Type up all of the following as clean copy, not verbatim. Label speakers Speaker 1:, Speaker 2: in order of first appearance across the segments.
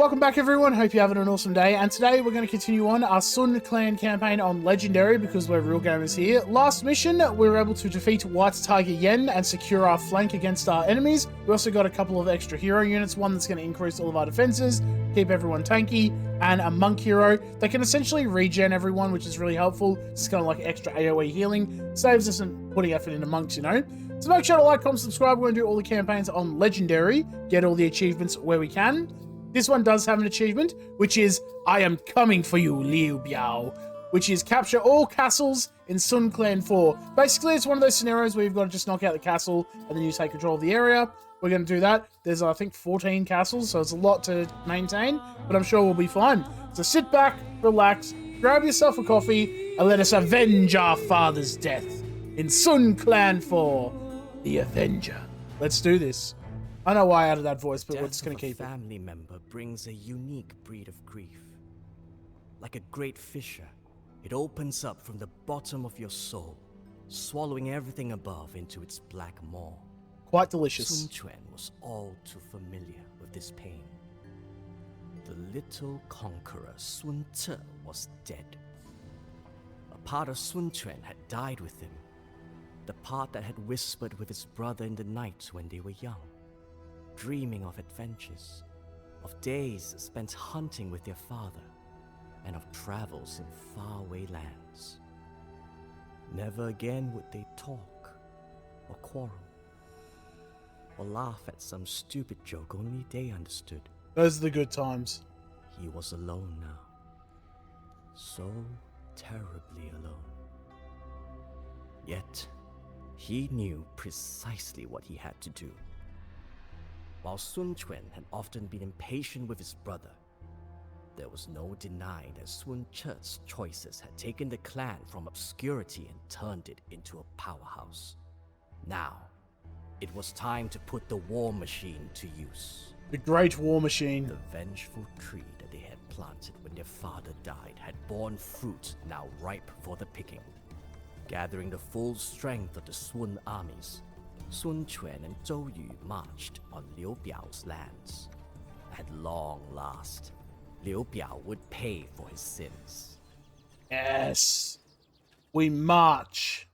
Speaker 1: Welcome back everyone, hope you're having an awesome day, and today we're going to continue on our Sun clan campaign on Legendary because we're real gamers here. Last mission, we were able to defeat White Tiger Yen and secure our flank against our enemies. We also got a couple of extra hero units, one that's going to increase all of our defenses, keep everyone tanky, and a monk hero that can essentially regen everyone, which is really helpful. It's kind of like extra AoE healing, saves us in putting effort into monks, you know. So make sure to like, comment, subscribe. We're going to do all the campaigns on Legendary, get all the achievements where we can. This one does have an achievement, which is, I am coming for you, Liu Biao, which is capture all castles in Sun Clan 4. Basically, it's one of those scenarios where you've got to just knock out the castle and then you take control of the area. We're going to do that. There's, I think, 14 castles, so it's a lot to maintain, but I'm sure we'll be fine. So sit back, relax, grab yourself a coffee, and let us avenge our father's death in Sun Clan 4, the Avenger. Let's do this. I know why I added that voice, but we're just going to keep it.
Speaker 2: A family member brings a unique breed of grief. Like a great fissure, it opens up from the bottom of your soul, swallowing everything above into its black maw.
Speaker 1: Quite delicious.
Speaker 2: Sun Tzu was all too familiar with this pain. The little conqueror Sun Tzu was dead. A part of Sun Tzu had died with him. The part that had whispered with his brother in the night when they were young, dreaming of adventures, of days spent hunting with their father, and of travels in faraway lands. Never again would they talk, or quarrel, or laugh at some stupid joke only they understood.
Speaker 1: Those are the good times.
Speaker 2: He was alone now. So terribly alone. Yet, he knew precisely what he had to do. While Sun Tzu had often been impatient with his brother, there was no denying that Sun Tzu's choices had taken the clan from obscurity and turned it into a powerhouse. Now, it was time to put the war machine to use.
Speaker 1: The Great War Machine.
Speaker 2: The vengeful tree that they had planted when their father died had borne fruit now ripe for the picking. Gathering the full strength of the Sun armies, Sun Tzu and Zhou Yu marched on Liu Biao's lands. At long last, Liu Biao would pay for his sins.
Speaker 1: Yes. We march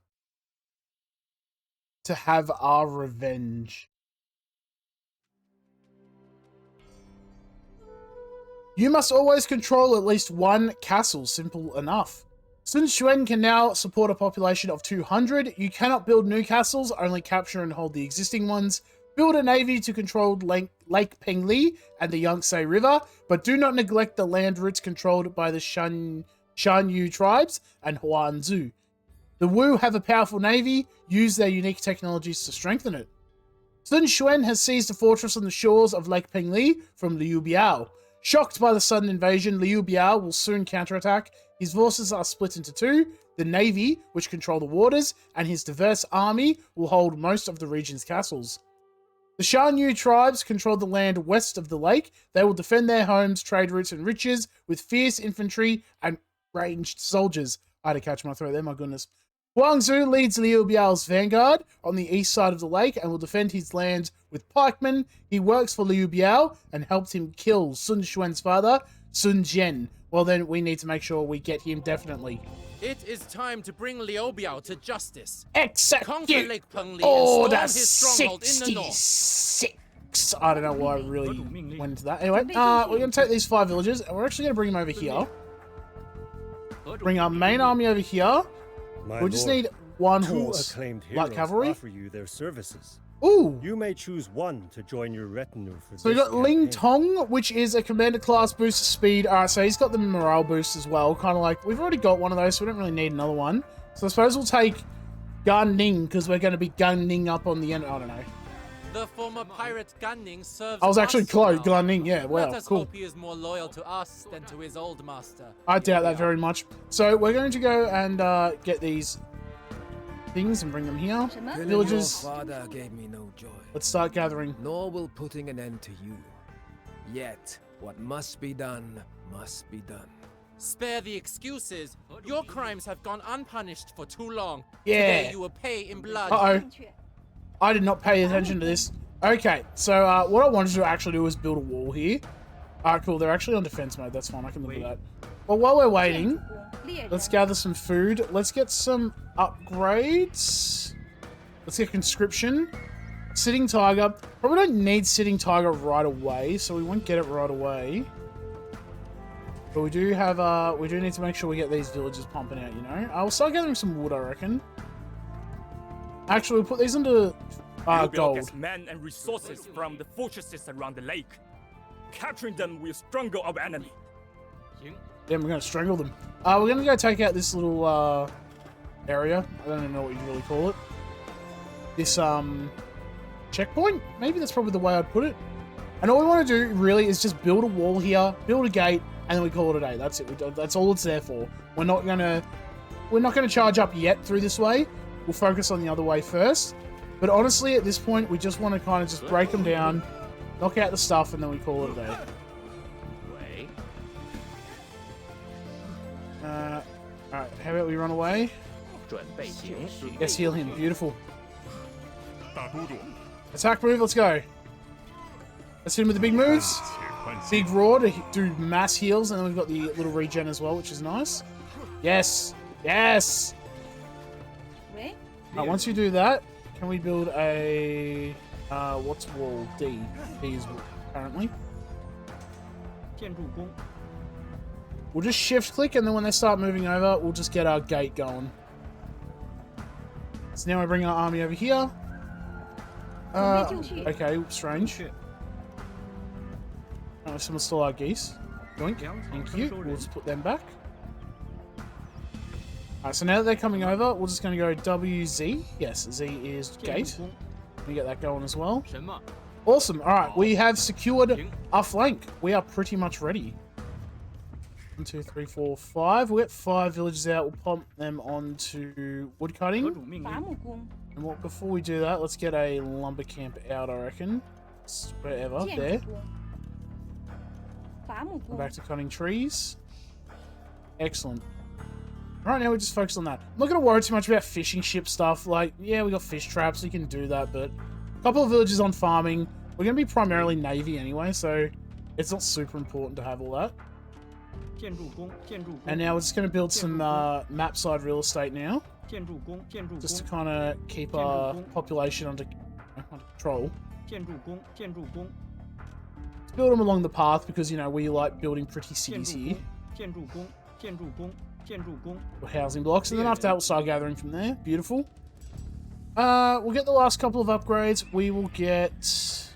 Speaker 1: to have our revenge. You must always control at least one castle. Simple enough. Sun Tzu can now support a population of 200. You cannot build new castles, only capture and hold the existing ones. Build a navy to control Lake Pengli and the Yangtze River, but do not neglect the land routes controlled by the Shan Yu tribes and Huanzu. The Wu have a powerful navy. Use their unique technologies to strengthen it. Sun Tzu has seized a fortress on the shores of Lake Pengli from Liu Biao. Shocked by the sudden invasion, Liu Biao will soon counterattack. His forces are split into two. The Navy, which control the waters, and his diverse army will hold most of the region's castles. The Shan Yu tribes control the land west of the lake. They will defend their homes, trade routes, and riches with fierce infantry and ranged soldiers. I had to catch my throat there, my goodness. Guangzhou leads Liu Biao's vanguard on the east side of the lake and will defend his lands with pikemen. He works for Liu Biao and helped him kill Sun Tzu's father, Sun Jian. Well, then we need to make sure we get him definitely.
Speaker 3: It is time to bring Liu Biao to justice.
Speaker 1: Execute
Speaker 3: Lake Pengli
Speaker 1: Order
Speaker 3: and storm his stronghold in the north.
Speaker 1: 66. I don't know why I really went into that. Anyway, we're going to take these 5 villages and we're actually going to bring them over here. Bring our main army over here. We just need one horse. Light cavalry.
Speaker 4: Offer you their services.
Speaker 1: Ooh.
Speaker 4: You may choose one to join your retinue for
Speaker 1: So we got Ling Tong, which is a commander class boost speed. Alright, so he's got the morale boost as well. Kind of like, we've already got one of those, so we don't really need another one. So I suppose we'll take Gan Ning, because we're going to be gunning up on the end. I don't know.
Speaker 3: The former pirate Gan Ning serves
Speaker 1: I was actually
Speaker 3: us
Speaker 1: close.
Speaker 3: now.
Speaker 1: Gan Ning, yeah, wow,
Speaker 3: Let us
Speaker 1: cool.
Speaker 3: hope he is more loyal to us than to his old master.
Speaker 1: I doubt that very much. So we're going to go and get these things and bring them here. Villages.
Speaker 5: Your father gave me no joy.
Speaker 1: Let's start gathering.
Speaker 5: Nor will putting an end to you. Yet, what must be done, must be done.
Speaker 3: Spare the excuses. Your crimes have gone unpunished for too long.
Speaker 1: Yeah.
Speaker 3: Today you will pay in blood.
Speaker 1: Uh-oh. I did not pay attention to this. Okay, so what I wanted to actually do is build a wall here. Alright, cool. They're actually on defense mode. That's fine. I can live with that. Well, while we're waiting, let's gather some food. Let's get some upgrades. Let's get conscription. Sitting tiger. Probably don't need sitting tiger right away, so we won't get it right away. But we do have, we do need to make sure we get these villages pumping out, you know? We'll start gathering some wood, I reckon. Actually, we'll put these into
Speaker 6: Liu Biao
Speaker 1: gold.
Speaker 6: gets men and resources from the fortresses around the lake. Capturing them will strangle our enemy.
Speaker 1: Yeah, we're going to strangle them. We're going to go take out this little, area. I don't even know what you really call it. This, checkpoint? Maybe that's probably the way I'd put it. And all we want to do, really, is just build a wall here, build a gate, and then we call it a day. That's it. That's all it's there for. We're not gonna charge up yet through this way. We'll focus on the other way first. But honestly, at this point, we just want to kind of just break them down, knock out the stuff, and then we call it a day. Alright, how about we run away? Yes, heal him. Beautiful. Attack move, let's go. Let's hit him with the big moves. Big roar to do mass heals, and then we've got the little regen as well, which is nice. Yes! Yes! Once you do that, can we build a... what's wall? D. D is apparently. We'll just shift click, and then when they start moving over, we'll just get our gate going. So now we bring our army over here. Okay, strange. Someone stole our geese. Doink. Thank you. We'll just put them back. Alright, so now that they're coming over, we're just going to go WZ. Yes, Z is gate. Let me get that going as well. Awesome. Alright, we have secured our flank. We are pretty much ready. 1, 2, 3, 4, 5. We'll get 5 villages out. We'll pump them onto woodcutting. And what, before we do that, let's get a lumber camp out, I reckon. Wherever. There. Go back to cutting trees. Excellent. Right now, we just focus on that. I'm not going to worry too much about fishing ship stuff. Like, yeah, we got fish traps. We can do that, but a couple of villages on farming. We're going to be primarily navy anyway, so it's not super important to have all that. And now we're just going to build some map side real estate now. Just to kind of keep our population under control. Let's build them along the path because, you know, we like building pretty cities here. Or housing blocks, and then after that we'll start gathering from there. Beautiful. We'll get the last couple of upgrades. We will get...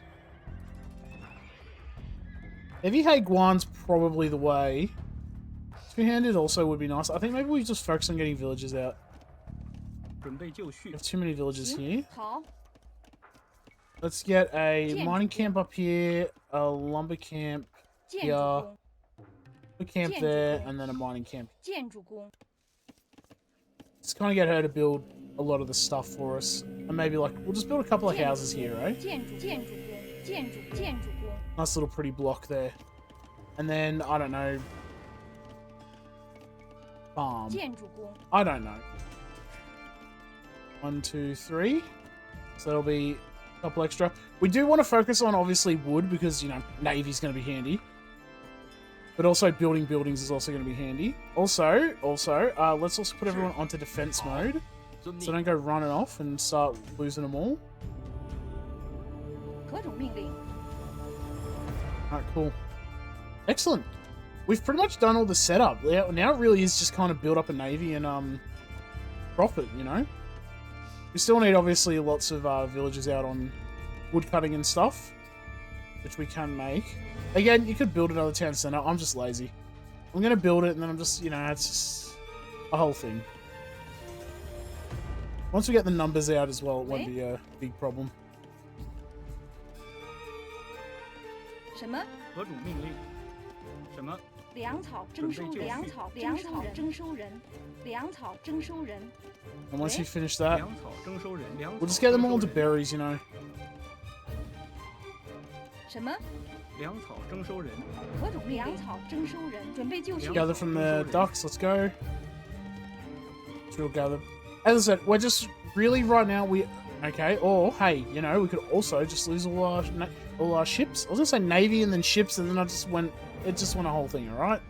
Speaker 1: Heavy Haguan's probably the way. Two-handed also would be nice. I think maybe we just focus on getting villages out. We have too many villages here. Let's get a mining camp up here, a lumber camp here, a camp there, and then a mining camp. Just kind of get her to build a lot of the stuff for us. And maybe, like, we'll just build a couple of houses here, right? Nice little pretty block there. And then, I don't know, farm. I don't know. 1, 2, 3. So that'll be a couple extra. We do want to focus on, obviously, wood because, you know, navy's going to be handy. But also building buildings is also going to be handy. Also, let's also put everyone onto defense mode. So don't go running off and start losing them all. Alright, cool. Excellent. We've pretty much done all the setup. Now it really is just kind of build up a navy and profit, you know? We still need, obviously, lots of villages out on wood cutting and stuff, which we can make. Again, you could build another town center. I'm just lazy. I'm going to build it, and then I'm just, you know, it's just a whole thing. Once we get the numbers out as well, it won't be a big problem. And once you finish that, we'll just get them all into berries, you know. Gather from the ducks, let's go. We'll gather. As I said, we're just really right now, okay, or hey, you know, we could also just lose all our all our ships. I was gonna say navy and then ships, and then it just went a whole thing. All right.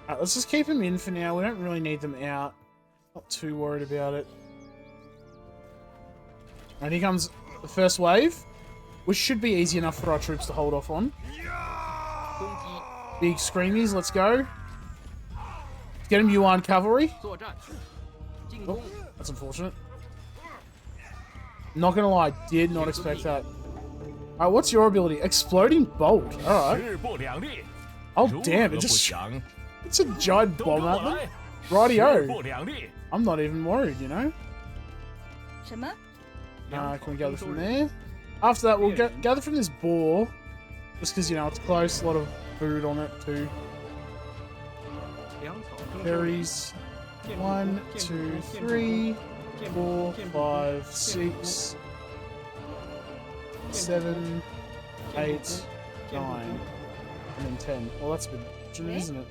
Speaker 1: All right, let's just keep them in for now. We don't really need them out. Not too worried about it. And here comes the first wave, which should be easy enough for our troops to hold off on. Big screamies, let's go. Let's get him Yuan cavalry. Oh, that's unfortunate. Not gonna lie, did not expect that. Alright, what's your ability? Exploding bolt. Alright. Oh damn, it's a giant bomb at them. Rightio. I'm not even worried, you know? Can we gather from there? After that, we'll gather from this boar. Just because, you know, it's close. A lot of food on it, too. Berries. 1, 2, 3, 4, 5, 6, 7, 8, 9, and then 10. Well, that's a bit interesting, isn't it?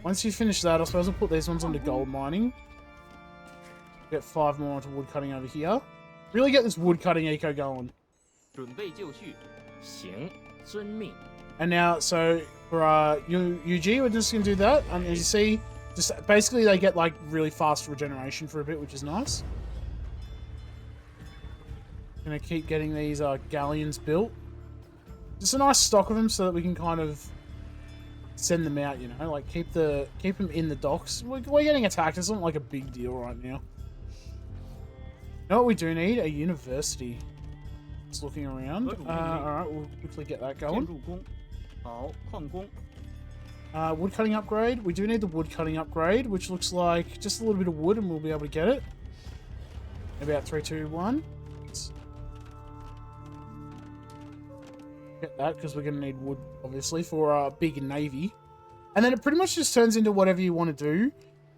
Speaker 1: Once you finish that, I suppose I'll put these ones onto gold mining. Get 5 more onto wood cutting over here. Really get this wood cutting eco going. And now, so for UG, we're just gonna do that. And as you see, just basically they get like really fast regeneration for a bit, which is nice. Gonna keep getting these galleons built. Just a nice stock of them so that we can kind of send them out, you know, like keep them in the docks. We're getting attacked. It's not like a big deal right now. You know what we do need? A university. Just looking around. Alright, we'll quickly get that going. Wood cutting upgrade. We do need the wood cutting upgrade, which looks like just a little bit of wood and we'll be able to get it. About 3, 2, 1. Let's get that because we're going to need wood, obviously, for our big navy. And then it pretty much just turns into whatever you want to do.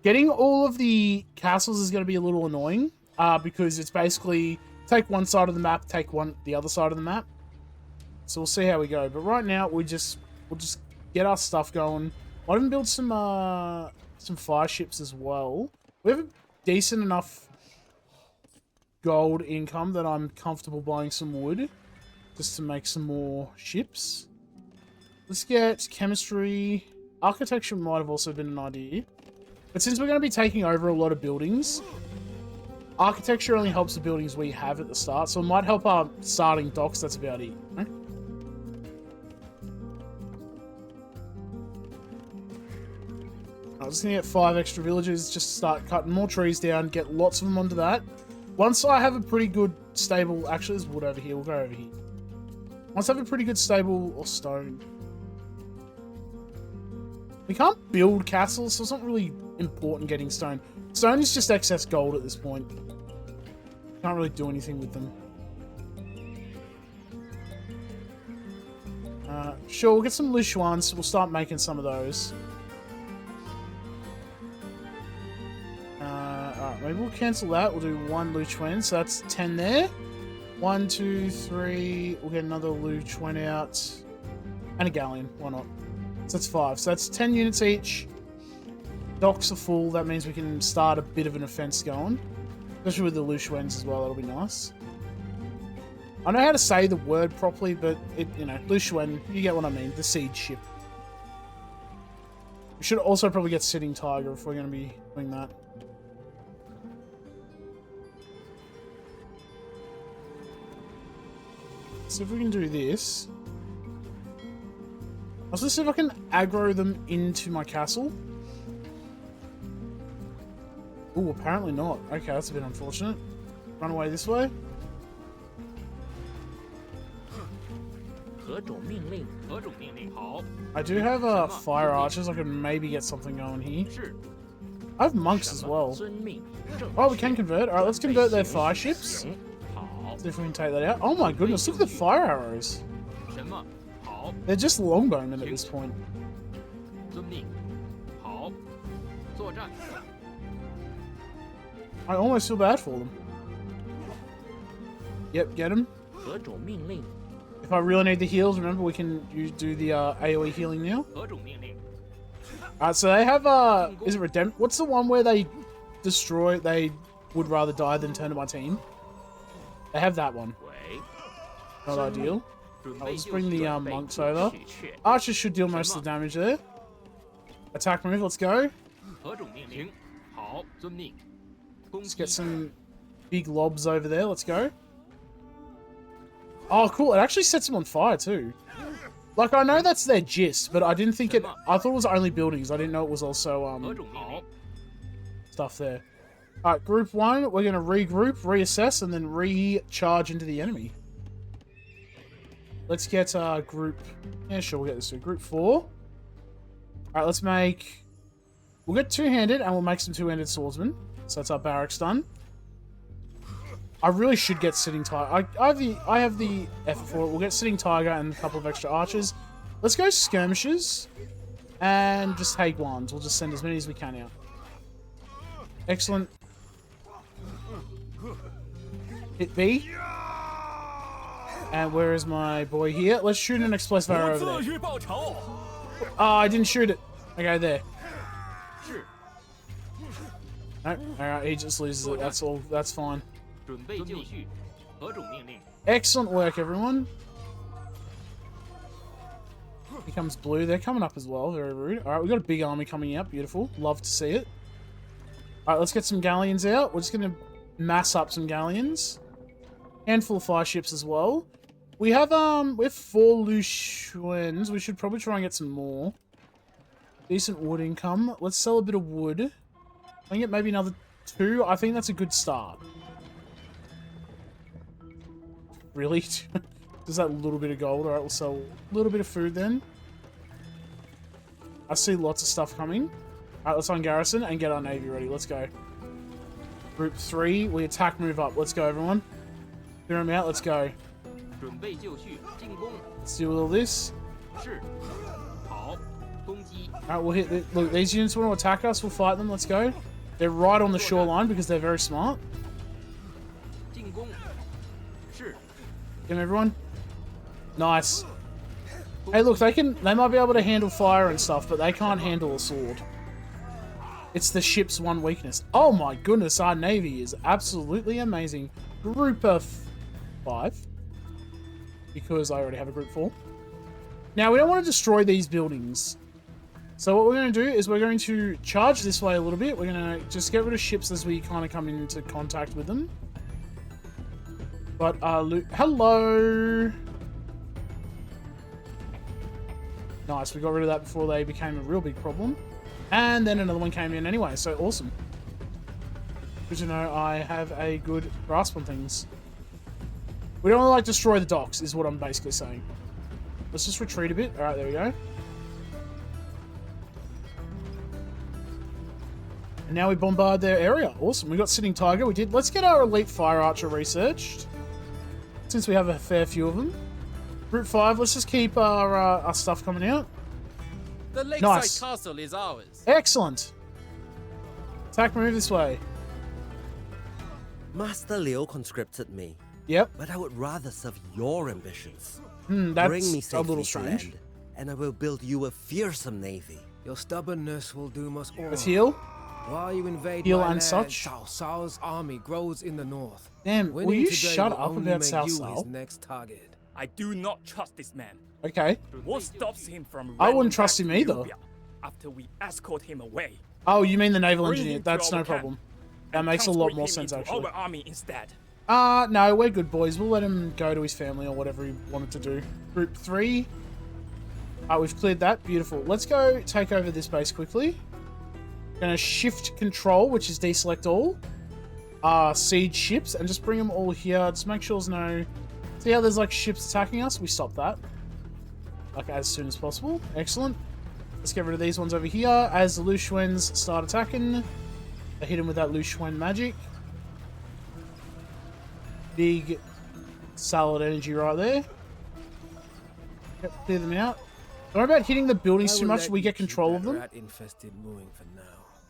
Speaker 1: Getting all of the castles is going to be a little annoying because it's basically take one side of the map, take the other side of the map. So we'll see how we go. But right now, we'll just get our stuff going. I'll even build some fire ships as well. We have a decent enough gold income that I'm comfortable buying some wood just to make some more ships. Let's get chemistry. Architecture might have also been an idea. But since we're going to be taking over a lot of buildings, architecture only helps the buildings we have at the start, so it might help our starting docks. That's about it. Right? I'm just going to get 5 extra villages, just start cutting more trees down, get lots of them onto that. Once I have a pretty good stable... Actually, there's wood over here. We'll go over here. Once I have a pretty good stable... Or stone. We can't build castles, so it's not really important getting stone. Stone is just excess gold at this point. Can't really do anything with them. Sure, we'll get some Lishuans. We'll start making some of those. Alright, maybe we'll cancel that. We'll do 1 Luchuan, so that's 10 there. 1, 2, 3. We'll get another Luchuan out. And a galleon. Why not? So that's 5. So that's 10 units each. Docks are full. That means we can start a bit of an offense going. Especially with the Luchuans as well. That'll be nice. I know how to say the word properly, but you know, Luchuan, you get what I mean. The siege ship. We should also probably get Sitting Tiger if we're going to be doing that. So if we can do this. I'll just see if I can aggro them into my castle. Ooh, apparently not. Okay, that's a bit unfortunate. Run away this way. I do have fire archers. I can maybe get something going here. I have monks as well. Oh, we can convert. Alright, let's convert their fire ships. See if we can take that out. Oh my goodness, look at the fire arrows. They're just longbowmen at this point. I almost feel bad for them. Yep, get them. If I really need the heals, remember we can do the AoE healing now. Alright, so they have is it Redemption? What's the one where they destroy? They would rather die than turn to my team. They have that one. Not ideal. Let's bring the monks over. Archers should deal most of the damage there. Attack move, let's go. Let's get some big lobs over there, let's go. Oh, cool. It actually sets them on fire, too. Like, I know that's their gist, but I didn't think it... I thought it was only buildings. I didn't know it was also, stuff there. Alright, group 1. We're going to regroup, reassess, and then recharge into the enemy. Let's get, group... Yeah, sure, we'll get this to group 4. Alright, let's make... We'll get two-handed, and we'll make some two-handed swordsmen. So that's our barracks done. I really should get Sitting Tiger. I have the effort for it. We'll get Sitting Tiger and a couple of extra archers. Let's go skirmishers. And just Haguans. We'll just send as many as we can out. Excellent. Hit B. And where is my boy here? Let's shoot an explosive arrow over there. Oh, I didn't shoot it. Okay, there. Nope. Alright, he just loses it. That's all. That's fine. Excellent work, everyone. Here comes blue. They're coming up as well. Very rude. Alright, we've got a big army coming out. Beautiful. Love to see it. Alright, let's get some galleons out. We're just going to mass up some galleons. Handful of fire ships as well. We have 4 Liu Xuans. We should probably try and get some more. Decent wood income. Let's sell a bit of wood. I can get maybe another 2. I think that's a good start. Really? Just that little bit of gold. Alright, we'll sell a little bit of food then. I see lots of stuff coming. Alright, let's ungarrison and get our navy ready. Let's go. Group 3, we attack, move up. Let's go, everyone. Clear them out, let's go. Let's deal with all this. Alright, we'll hit the... Look, these units want to attack us. We'll fight them. Let's go. They're right on the shoreline because they're very smart. Get everyone. Nice. Hey, look, they might be able to handle fire and stuff, but they can't handle a sword. It's the ship's one weakness. Oh my goodness, our navy is absolutely amazing. Group of 5. Because I already have a group 4. Now, we don't want to destroy these buildings. So what we're going to do is we're going to charge this way a little bit. We're going to just get rid of ships as we kind of come into contact with them. But, hello! Nice, we got rid of that before they became a real big problem. And then another one came in anyway, so awesome. Good to know I have a good grasp on things. We don't want to, like, destroy the docks, is what I'm basically saying. Let's just retreat a bit. Alright, there we go. And now we bombard their area. Awesome, we got Sitting Tiger. We did. Let's get our elite fire archer researched. Since we have a fair few of them. Group 5, let's just keep our stuff coming out.
Speaker 3: The lakeside
Speaker 1: Nice.
Speaker 3: castle is ours.
Speaker 1: Excellent. Attack move this way.
Speaker 7: Master Liu conscripted me,
Speaker 1: Yep.
Speaker 7: but I would rather serve your ambitions.
Speaker 1: That's
Speaker 7: Bring me
Speaker 1: a
Speaker 7: safely
Speaker 1: little
Speaker 7: to
Speaker 1: strange.
Speaker 7: land, and I will build you a fearsome navy.
Speaker 5: Your stubbornness will doom us all.
Speaker 1: Let's heal.
Speaker 5: While you invade
Speaker 1: Heal
Speaker 5: my
Speaker 1: and
Speaker 5: land,
Speaker 1: such.
Speaker 5: Cao Cao's army grows in the north.
Speaker 1: Damn, will
Speaker 5: Winning
Speaker 1: you
Speaker 5: today
Speaker 1: shut
Speaker 5: will
Speaker 1: up
Speaker 5: only
Speaker 1: about
Speaker 5: make
Speaker 1: South
Speaker 5: you
Speaker 1: South?
Speaker 5: his next target.
Speaker 6: I do not trust this man.
Speaker 1: Okay.
Speaker 6: What stops him from
Speaker 1: I wouldn't
Speaker 6: running
Speaker 1: trust
Speaker 6: back
Speaker 1: him
Speaker 6: to
Speaker 1: either.
Speaker 6: Liu Biao after we escort him away?
Speaker 1: Oh, you mean the naval
Speaker 6: Bring
Speaker 1: engineer?
Speaker 6: him to
Speaker 1: That's
Speaker 6: our
Speaker 1: no
Speaker 6: camp
Speaker 1: problem. That
Speaker 6: and
Speaker 1: makes a lot
Speaker 6: transport
Speaker 1: more
Speaker 6: him
Speaker 1: sense,
Speaker 6: into
Speaker 1: actually.
Speaker 6: our army instead.
Speaker 1: No, we're good boys. We'll let him go to his family or whatever he wanted to do. Group 3. We've cleared that. Beautiful. Let's go take over this base quickly. Gonna shift control, which is deselect all. Siege ships, and just bring them all here. Just make sure there's no... See how there's like ships attacking us? We stop that. Like as soon as possible. Excellent. Let's get rid of these ones over here. As the Liu Xuans start attacking, they hit him with that Liu Xuan magic. Big solid energy right there. Yep, clear them out. Don't worry about hitting the buildings too much. We get control of them.
Speaker 5: Rat-infested mooing for now.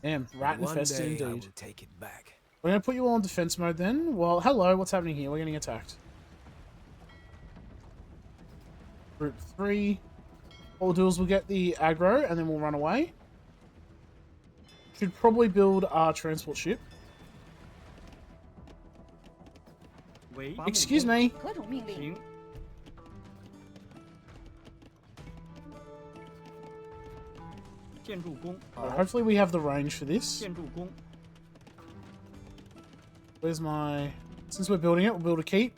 Speaker 1: Damn, rat infested
Speaker 5: One day I
Speaker 1: indeed.
Speaker 5: will take it back.
Speaker 1: We're going to put you all in defense mode then. Well, hello, what's happening here? We're getting attacked. Group 3. All we'll do is we'll get the aggro and then we'll run away. Should probably build our transport ship.
Speaker 8: 为
Speaker 1: Excuse me.
Speaker 9: 何种命令？
Speaker 8: 行。 建筑工，
Speaker 1: Hopefully we have the range for this.
Speaker 8: 建筑工，
Speaker 1: Where's my... Since we're building it, we'll build a keep.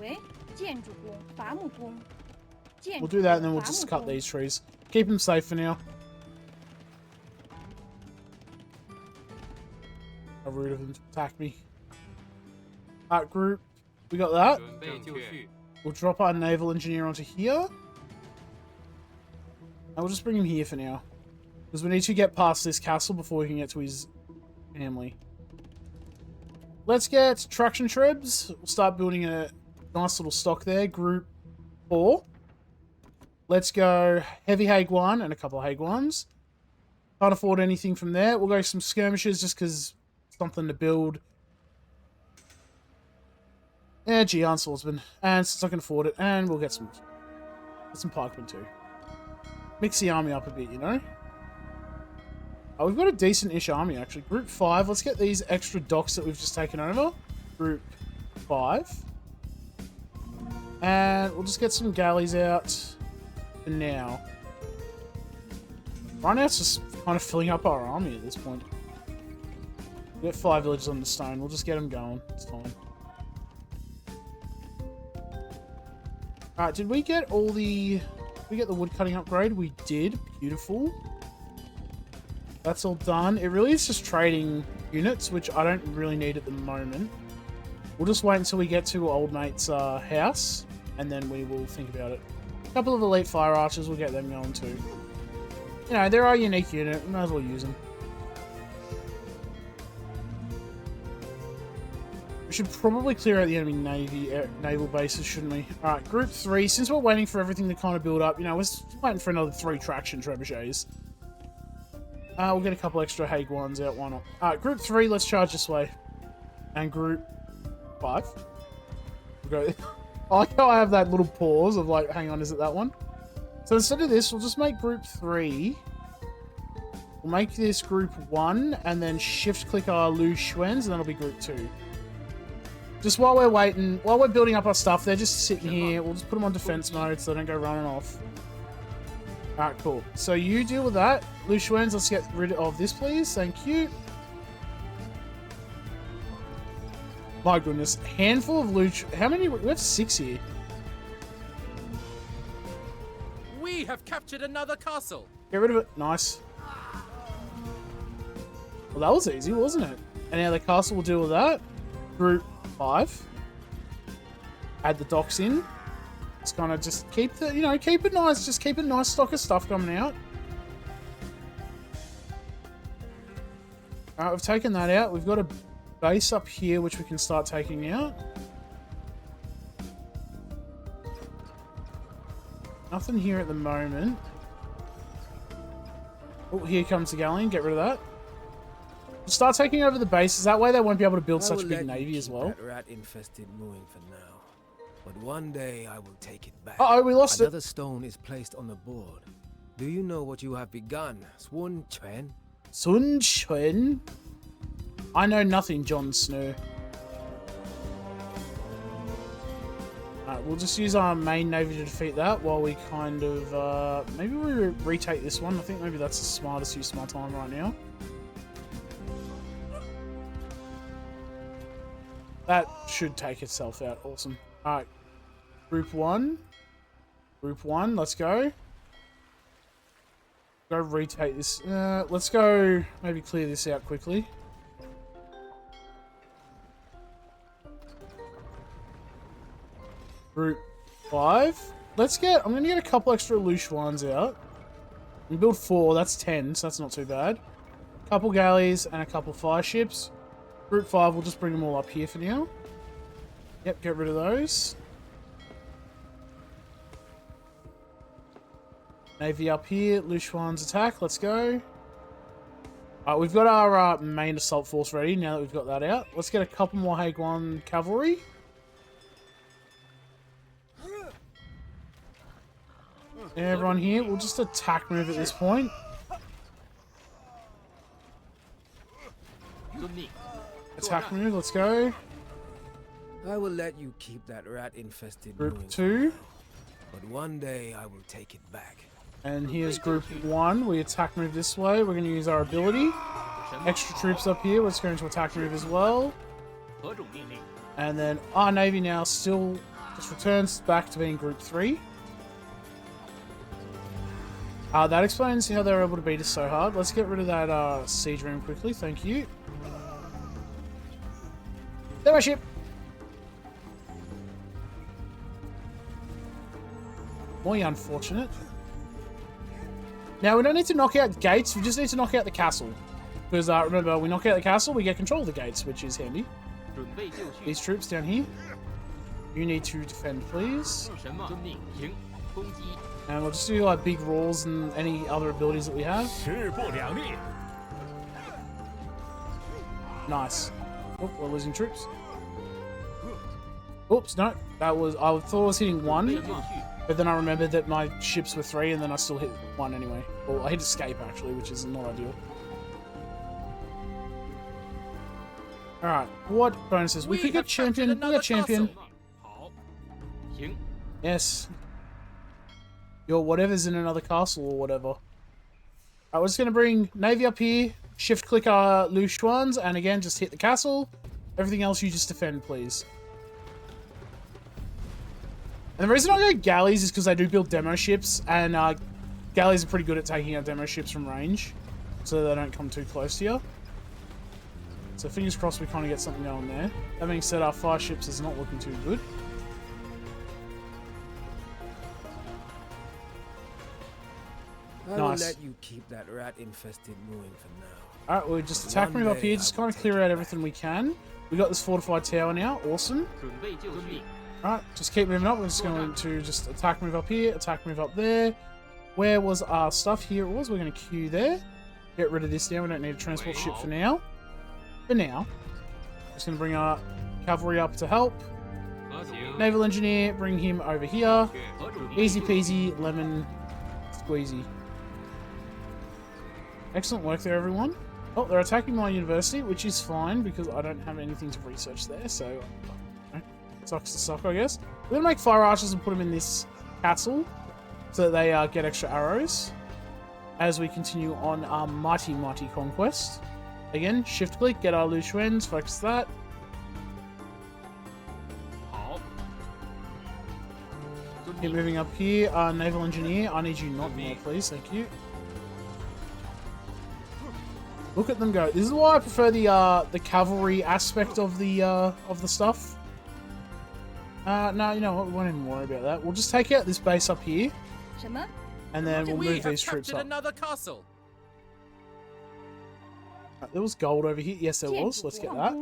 Speaker 9: 喂，建筑工、伐木工。建
Speaker 1: We'll
Speaker 9: 筑
Speaker 1: do that and then
Speaker 9: 工
Speaker 1: we'll
Speaker 9: 伐
Speaker 1: just
Speaker 9: 木
Speaker 1: cut
Speaker 9: 工
Speaker 1: these trees. Keep them safe for now. How rude of them to attack me. Alright, group. We got that.
Speaker 10: 准备就绪。
Speaker 1: We'll drop our naval engineer onto here. And we'll just bring him here for now. Because we need to get past this castle before we can get to his family. Let's get traction trebs. We'll start building a nice little stock there. Group 4. Let's go heavy Haguan and a couple of Haguans. Can't afford anything from there. We'll go some skirmishers just because something to build. Yeah, Jian swordsman. And since I can afford it, and we'll get some pikemen too. Mix the army up a bit, you know? Oh, we've got a decent-ish army, actually. Group 5. Let's get these extra docks that we've just taken over. Group 5. And we'll just get some galleys out for now. Right now, it's just kind of filling up our army at this point. We've got 5 villages on the stone. We'll just get them going. It's fine. Alright, did we get all the... Did we get the wood cutting upgrade? We did. Beautiful. That's all done. It really is just trading units, which I don't really need at the moment. We'll just wait until we get to old mate's house, and then we will think about it. A couple of elite fire archers, we'll get them going too. You know, they're our unique unit. We might as well use them. We should probably clear out the enemy naval bases, shouldn't we? Alright, group 3. Since we're waiting for everything to kind of build up, you know, we're waiting for another 3 traction trebuchets. We'll get a couple extra Haguans out, why not? Alright, group 3, let's charge this way. And group 5. We'll go... I like how I have that little pause of like, hang on, is it that one? So instead of this, we'll just make group 3. We'll make this group 1, and then shift-click our Liu Xuans, and that'll be group 2. Just while we're waiting, while we're building up our stuff, they're just sitting here. We'll just put them on defense mode so they don't go running off. Alright, cool. So you deal with that. Liu Xuans, let's get rid of this, please. Thank you. My goodness. Handful of Liu... How many? We have 6 here.
Speaker 3: We have captured another castle.
Speaker 1: Get rid of it. Nice. Well, that was easy, wasn't it? And now the castle will deal with that. Group 5. Add the docks in. It's gonna just keep the, you know, keep it nice. Just keep a nice stock of stuff coming out. Alright, we've taken that out. We've got a base up here which we can start taking out. Nothing here at the moment. Oh, here comes the galleon. Get rid of that. We'll start taking over the bases. That way they won't be able to build such a big navy as well.
Speaker 5: That rat-infested mooing for now, but one day I will take it back.
Speaker 1: Uh-oh, we lost it.
Speaker 5: Another stone is placed on the board. Do you know what you have begun, Sun Tzu?
Speaker 1: Sun Tzu? I know nothing, Jon Snow. Alright, we'll just use our main navy to defeat that while we kind of, maybe we retake this one. I think maybe that's the smartest use of my time right now. That should take itself out. Awesome. Alright. Group 1. Group 1, let's go. Go retake this. Let's go maybe clear this out quickly. Group 5. Let's get... I'm going to get a couple extra Liu Xuans out. We build 4. That's 10, so that's not too bad. Couple galleys and a couple fire ships. Group 5, we'll just bring them all up here for now. Yep, get rid of those. Navy up here. Liu Xuan's attack. Let's go. Alright, we've got our main assault force ready now that we've got that out. Let's get a couple more Haguan cavalry. Everyone here, we'll just attack move at this point. Attack move, let's go.
Speaker 5: I will let you keep that rat-infested
Speaker 1: Group
Speaker 5: ruin,
Speaker 1: 2.
Speaker 5: but one day I will take it back.
Speaker 1: And here's Group 1. We attack move this way. We're going to use our ability. Extra troops up here. We're just going to attack move as well. And then our navy now still just returns back to being Group 3. That explains how they're able to beat us so hard. Let's get rid of that siege ram quickly. Thank you. There, my ship. Muy unfortunate. Now, we don't need to knock out gates. We just need to knock out the castle. Because, remember, we knock out the castle, we get control of the gates, which is handy. These troops down here. You need to defend, please. And we'll just do, like, big roars and any other abilities that we have. Nice. Oh, we're losing troops. Oops, no. That was... I thought I was hitting 1. But then I remembered that my ships were 3, and then I still hit 1 anyway. Well, I hit escape, actually, which is not ideal. Alright, what bonuses? We could get champion. We got champion. Yes. Your whatever's in another castle or whatever. I was going to bring Navy up here, shift-click our Liu Xuans, and again, just hit the castle. Everything else you just defend, please. And the reason I go galleys is because I do build demo ships, and galleys are pretty good at taking out demo ships from range, so they don't come too close to you. So fingers crossed we kind of get something going there. That being said, our fire ships is not looking too good.
Speaker 5: I
Speaker 1: Nice.
Speaker 5: will let you keep that rat-infested ruin for now.
Speaker 1: Alright, we'll just attack move up here, just kind of clear out everything we can. We got this fortified tower now, awesome. Alright, just keep moving up. We're just going to just attack move up here, attack move up there. Where was our stuff? Here it was. We're going to queue there. Get rid of this now. We don't need a transport ship for now. Just going to bring our cavalry up to help. Naval engineer, bring him over here. Easy peasy, lemon squeezy. Excellent work there, everyone. Oh, they're attacking my university, which is fine because I don't have anything to research there, so sucks to suck, I guess. We're gonna make fire archers and put them in this castle so that they get extra arrows as we continue on our mighty conquest. Again, shift click, get our Liu Xuans, focus that. Keep moving up here. Naval engineer, I need you not more, please. Thank you. Look at them go. This is why I prefer the cavalry aspect of the stuff. No, you know what? We won't even worry about that. We'll just take out this base up here, and then we'll move these troops up.
Speaker 3: Another castle.
Speaker 1: There was gold over here. Yes, there was. Let's get that.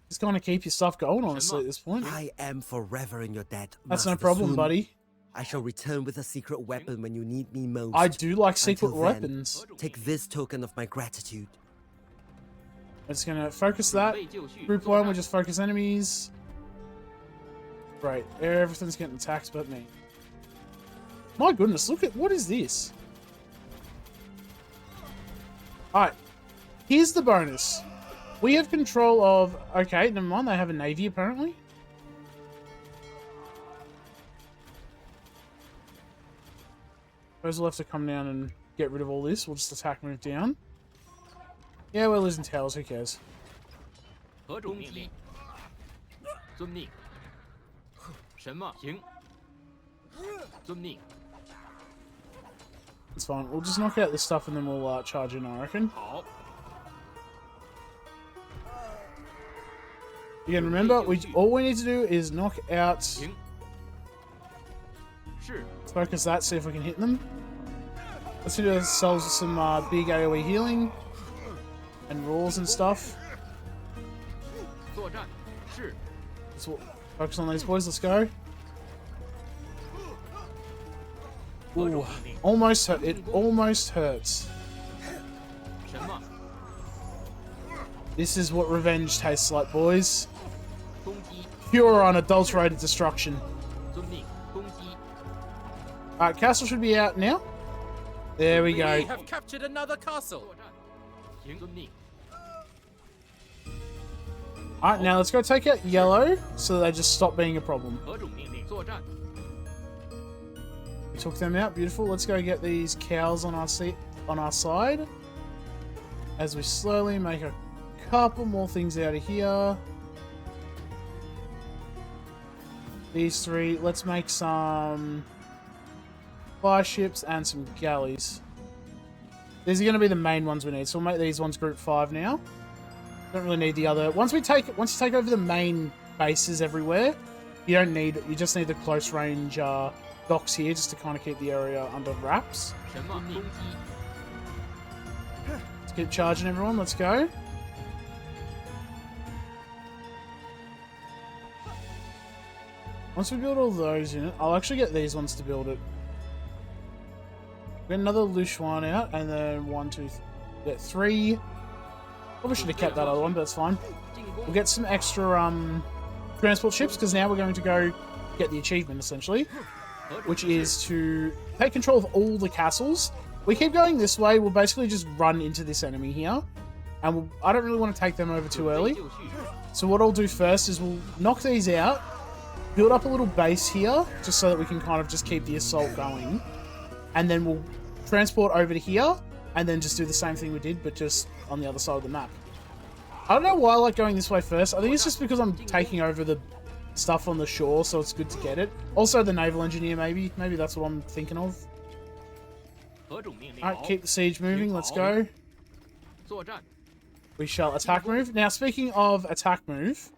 Speaker 1: Just kind of keep your stuff going, honestly, at this point.
Speaker 7: I am forever in your debt.
Speaker 1: That's no
Speaker 7: Master
Speaker 1: problem,
Speaker 7: Sun.
Speaker 1: buddy.
Speaker 7: I shall return with a secret weapon when you need me most.
Speaker 1: I do like secret
Speaker 7: Until then,
Speaker 1: weapons.
Speaker 7: take this token of my gratitude.
Speaker 1: I'm just gonna focus that. Group 1, we just focus enemies. Right, everything's getting attacked but me. My goodness, look at, what is this? Alright, here's the bonus. We have control of, okay, never mind, they have a navy apparently. Suppose we'll have to come down and get rid of all this. We'll just attack, move down. Yeah, we're losing towers, who cares? It's fine. We'll just knock out this stuff and then we'll charge in, I reckon. Again, remember, all we need to do is knock out... Focus that, see if we can hit them. Let's hit ourselves with some big AoE healing. And roars and stuff. Let's focus on these boys, let's go. Ooh, almost hurt. It almost hurts. This is what revenge tastes like, boys. Pure unadulterated destruction. Alright, castle should be out now. There we go.
Speaker 3: We have captured another castle.
Speaker 1: Alright, now let's go take out yellow so they just stop being a problem.
Speaker 8: 何种命令？作战。
Speaker 1: We took them out. Beautiful. Let's go get these cows on our side. As we slowly make a couple more things out of here. These three. Let's make some fire ships and some galleys. These are going to be the main ones we need. So we'll make these ones group 5 now. Don't really need the other. Once you take over the main bases everywhere, you just need the close range docks here just to kind of keep the area under wraps.
Speaker 8: 什么攻击？
Speaker 1: Let's keep charging everyone. Let's go. Once we build all those units, I'll actually get these ones to build it. Get another Lushuan out, and then 1, 2, get 3. Probably should have kept that other one, but it's fine. We'll get some extra transport ships, because now we're going to go get the achievement, essentially, which is to take control of all the castles. We keep going this way, we'll basically just run into this enemy here, and I don't really want to take them over too early. So what I'll do first is we'll knock these out, build up a little base here, just so that we can kind of just keep the assault going, and then we'll transport over to here, and then just do the same thing we did, but just on the other side of the map. I don't know why I like going this way first. I think it's just because I'm taking over the stuff on the shore, so it's good to get it. Also the naval engineer, maybe. Maybe that's what I'm thinking of.
Speaker 8: 何种命令？
Speaker 1: Alright, keep the siege moving. Let's go.
Speaker 8: 作战。
Speaker 1: We shall attack move. Now, speaking of attack move,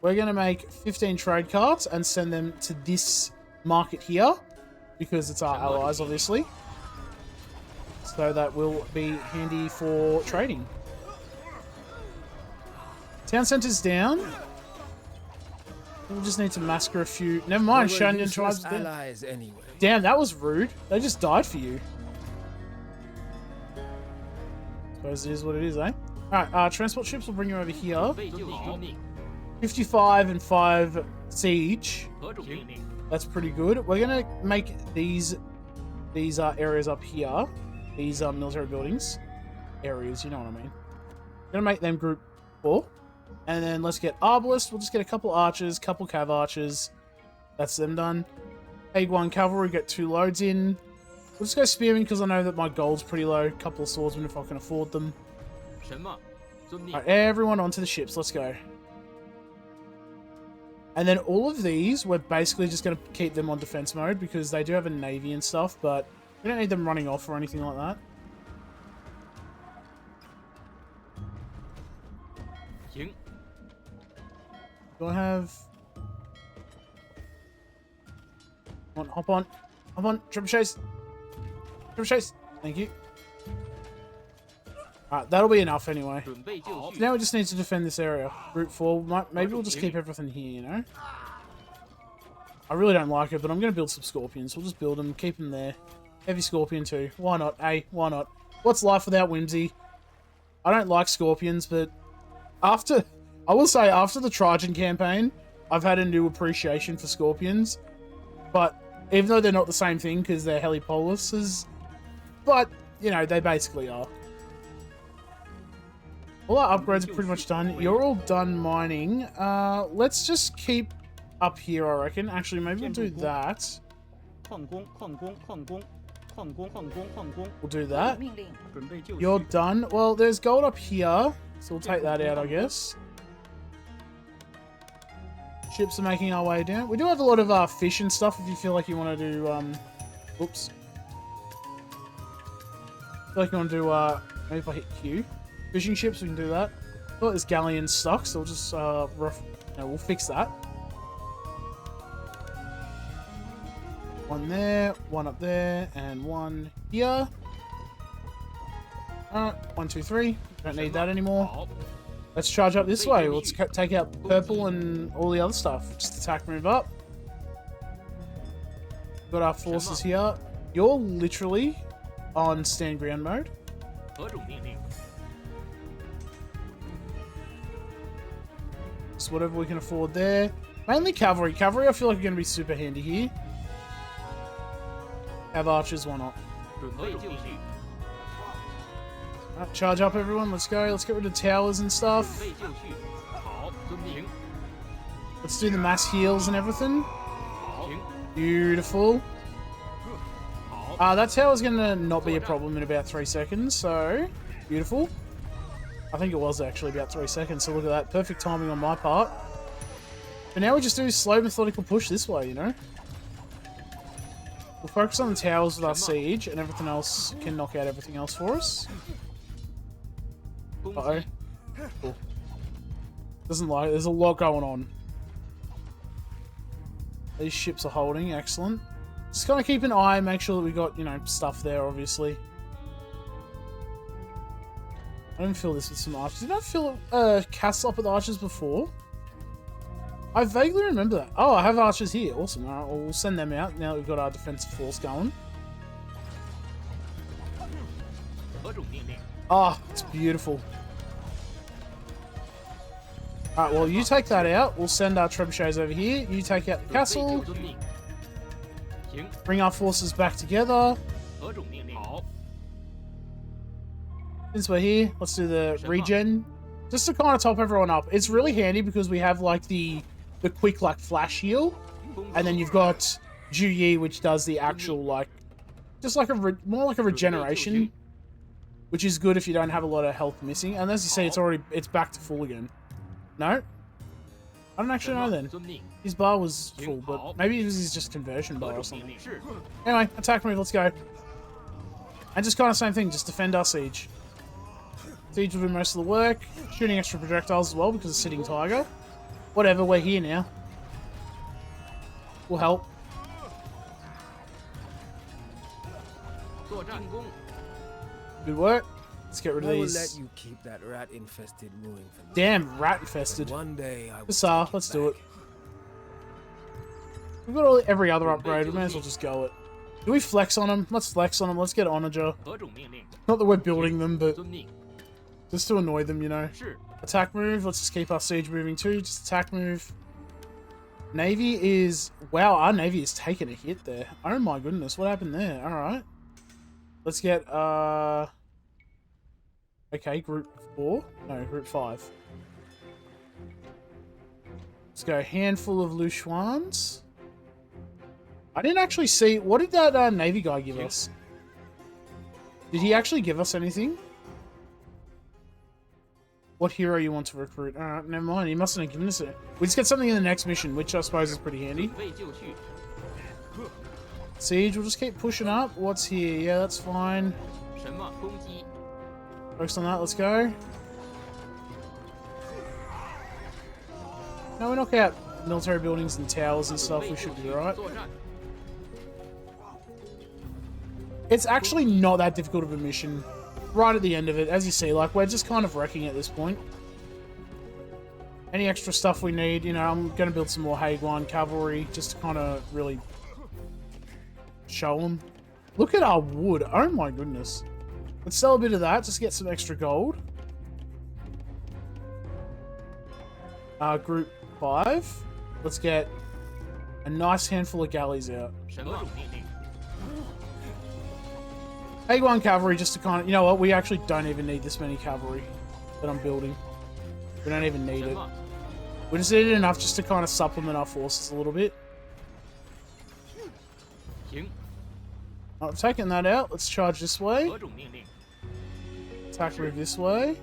Speaker 1: we're going to make 15 trade carts and send them to this market here, because it's our allies, obviously. So that will be handy for trading. Town center's down. We'll just need to massacre a few. Never mind, Shanyan tribes dead.
Speaker 5: allies anyway.
Speaker 1: Damn, that was rude. They just died for you. Suppose it is what it is, eh? Alright, transport ships will bring you over here.
Speaker 8: 备就绪。
Speaker 1: 55 and 5 siege.
Speaker 8: 何种命令？
Speaker 1: That's pretty good. We're gonna make these areas up here. These military buildings. Areas, you know what I mean. We're gonna make them group 4. And then let's get Arbalist. We'll just get a couple archers, couple cav archers. That's them done. Egg 1 cavalry, get 2 loads in. We'll just go spearmen because I know that my gold's pretty low. Couple of swordsmen if I can afford them.
Speaker 8: 什么？遵命。
Speaker 1: Alright, everyone onto the ships. Let's go. And then all of these, we're basically just going to keep them on defense mode because they do have a navy and stuff, but we don't need them running off or anything like that.
Speaker 8: 行。
Speaker 1: Do I have... Come on, hop on. Hop on, triple chase. Triple chase. Thank you. Alright, that'll be enough anyway.
Speaker 8: 准备就绪。
Speaker 1: Now we just need to defend this area. Group 4, maybe we'll just keep everything here, you know? I really don't like it, but I'm going to build some scorpions. We'll just build them, keep them there. Heavy scorpion too. Why not? Hey, why not? What's life without whimsy? I don't like scorpions, but I will say, after the Trajan campaign, I've had a new appreciation for scorpions. But even though they're not the same thing because they're helipolises, but, you know, they basically are. All our upgrades are pretty much done. You're all done mining. Let's just keep up here, I reckon. Actually, maybe we'll do that.
Speaker 8: 矿工，矿工，矿工，矿工，矿工，矿工。
Speaker 1: We'll do that.
Speaker 9: 命令。
Speaker 8: 准备就绪。
Speaker 1: You're done. Well, there's gold up here, so we'll take that out, I guess. Ships are making our way down. We do have a lot of fish and stuff if you feel like you want to do... Oops. Feel like you want to do... maybe if I hit Q. Fishing ships, we can do that. I thought this galleon's stuck, so we'll just... we'll fix that. One there, one up there, and one here. Alright, 1, 2, 3. Don't need that anymore.
Speaker 8: 好。
Speaker 1: Let's charge up this way. Let's take out purple and all the other stuff. Just attack, move up. Got our forces here. You're literally on stand ground mode.
Speaker 8: 何种命令？
Speaker 1: Just whatever we can afford there. Mainly cavalry. Cavalry I feel like are going to be super handy here. Have archers, why not?
Speaker 8: 准备就绪。
Speaker 1: Charge up everyone, let's go. Let's get rid of towers and stuff.
Speaker 8: 准备就绪。
Speaker 1: Let's do the mass heals and everything. Beautiful. That tower's gonna not be a problem in about 3 seconds, so beautiful. I think it was actually about 3 seconds, so look at that. Perfect timing on my part. But now we just do a slow, methodical push this way, you know? We'll focus on the towers with our siege, and everything else can knock out everything else for us. Uh-oh. Cool. Doesn't like it. There's a lot going on. These ships are holding. Excellent. Just kind of keep an eye, make sure that we got, you know, stuff there, obviously. I didn't fill this with some archers. Did I fill a castle up with archers before? I vaguely remember that. Oh, I have archers here. Awesome. Alright, well, we'll send them out now that we've got our defensive force going. Ah, oh, it's beautiful. Alright, well, you take that out. We'll send our trebuchets over here. You take out the castle. Bring our forces back together. Since we're here, let's do the regen. Just to kind of top everyone up. It's really handy because we have, like, the quick, like, flash heal. And then you've got Ju Yi, which does the actual, like, just like more like a regeneration. Which is good if you don't have a lot of health missing. And as you see, it's back to full again. No? I don't actually know then. His bar was full, but maybe it was just conversion bar or something. Anyway, attack move, let's go. And just kind of same thing, just defend our siege. Siege will do most of the work. Shooting extra projectiles as well because of Sitting Tiger. Whatever, we're here now. We'll help. Good work. Let's get rid of these.
Speaker 5: I will let you keep that rat-infested ruin for now.
Speaker 1: Damn, rat-infested.
Speaker 5: One day I will
Speaker 1: Bizarre, let's do it. We've got every other upgrade, we may as well just go it. Do we flex on them? Let's flex on them, let's get Onager. Not that we're building them, but just to annoy them, you know. Attack move, let's just keep our siege moving too, just attack move. Navy is... Wow, our Navy is taking a hit there. Oh my goodness, what happened there? Alright. Let's get, okay, group 4. No, group 5. Let's go handful of Luchuans. I didn't actually see... What did that Navy guy give us? Did he actually give us anything? What hero you want to recruit? Alright, never mind. He mustn't have given us it. We just get something in the next mission, which I suppose is pretty handy. Siege, we'll just keep pushing up. What's here? Yeah, that's fine. Focus on that, let's go. Now we knock out military buildings and towers and stuff, we should be alright. It's actually not that difficult of a mission. Right at the end of it, as you see, like, we're just kind of wrecking at this point. Any extra stuff we need, you know, I'm going to build some more Haguan cavalry, just to kind of really show them. Look at our wood, oh my goodness. Let's sell a bit of that, just get some extra gold. Group 5. Let's get a nice handful of galleys out. A1 cavalry just to kind of... You know what? We actually don't even need this many cavalry that I'm building. We don't even need it. We just need enough just to kind of supplement our forces a little bit. I've taken that out. Let's charge this way. Attack move this way.